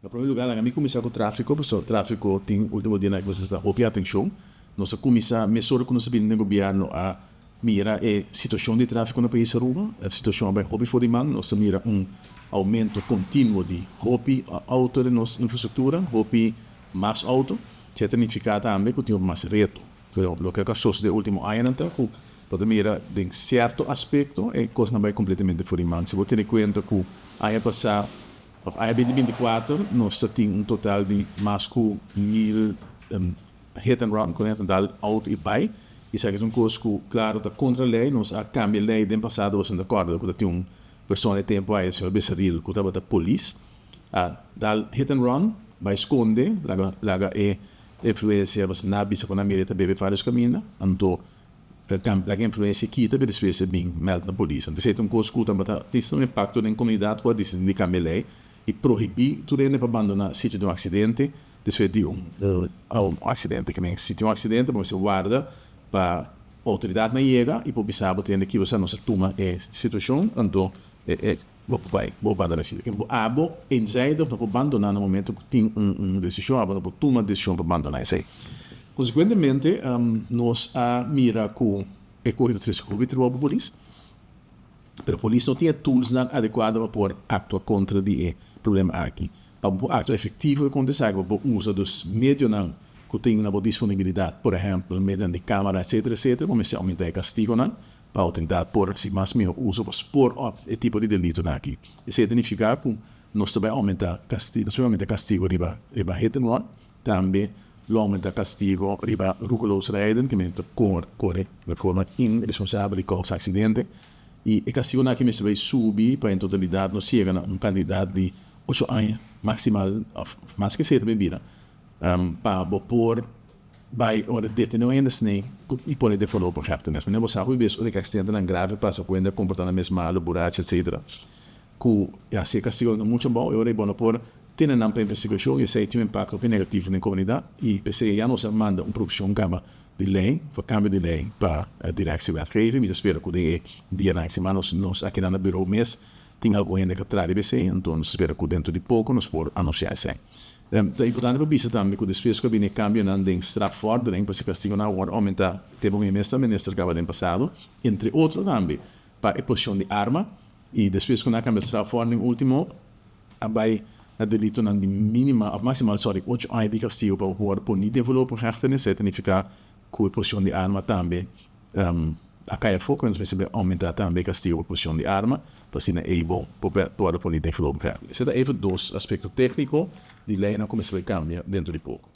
Em primeiro lugar, a mim começar com o tráfico, porque o tráfico tem o último dia que você está hopi atenção. Nós começamos a mesura que nós no governo a mira a situação de tráfico no país Aruba, a situação bem hopi for man, nós mira aumento contínuo de hopi auto de nossa infrastructura, hopi mais auto, que significa também que tem mais reto. Por exemplo, o que é de último ano, para mira de certo aspecto é coisa não vai completamente fora man. Se você ter em conta que aí passar a 2024, nós temos total de mais de 1000 hit and run, com auto e pai. Isso é uma coisa que, claro, está contra a lei. Nós cambia a lei do passado, você não acorda, que tem pessoa de tempo aí, se você que estava da polícia. Dal hit and run, vai esconder, laga influência, você não bisa com a mira, também vários caminhos. Então, a influência quita, mas depois é bem melta na polícia. Então, é uma coisa que tem um impacto na comunidade, quando decide cambiar a lei. E proibir tudo para abandonar o sítio de acidente, depois de acidente, que nem se tem acidente, você guarda para a autoridade não chega e para o bisabo tem que você não se toma a situação, então vou abandonar a situação. Abo, em saída, não pode abandonar no momento que tem uma decisão, não pode tomar decisão para abandonar isso aí. Consequentemente, nós mira com a corrida de trafico para a polícia, mas a polícia não tinha tools adequados para poder actuar contra o problema aqui. Para o acto efetivo acontecer, para usar dos meios que tem uma boa disponibilidade, por exemplo, mediante de câmara, etc., vamos aumentar o castigo para a autoridade por se mais melhor uso para expor o tipo de delito aqui. Isso significa que nós também aumentar castigo riba hit and run, também aumenta castigo riba ruculoso riding, que corre de forma irresponsável e causa acidente. E o castigo que me vai subir para em totalidade não chega a um candidato de 8 anos maximal, mais que 7 bebida, para pôr vai hora detener ainda assim e poder desenvolver projetos. Mas não você sabe o que extende na grave para quando comportamento mal, borracha, etc. Que assim castigo não muito bom, eu bom por ter uma investigação e sei tem um impacto negativo na comunidade e pensei já não se manda uma produção cama de lei, para cambio de lei para a direção da wetgeving, mas espero que de dia na semana nós aqui no bureau mês tem algo ainda que trazer BC, então espero que dentro de pouco nós por anunciar isso. É importante para bisa também que depois que vem cambio na de strafvordering para se castigar na hora aumentar teve um ministro que acaba de passado, entre outros também para a posição de arma e depois que na cambio strafvordering último vai a delito na de mínima of maximal 8 anos de castigo para o punir desenvolver projetos, significa que a posição de arma também a caia foco, nós precisamos aumentar também o castigo por posição de arma, para ser able para poder desenvolver. Esse é even dois aspectos técnicos de lei, não começa a cambiar dentro de pouco.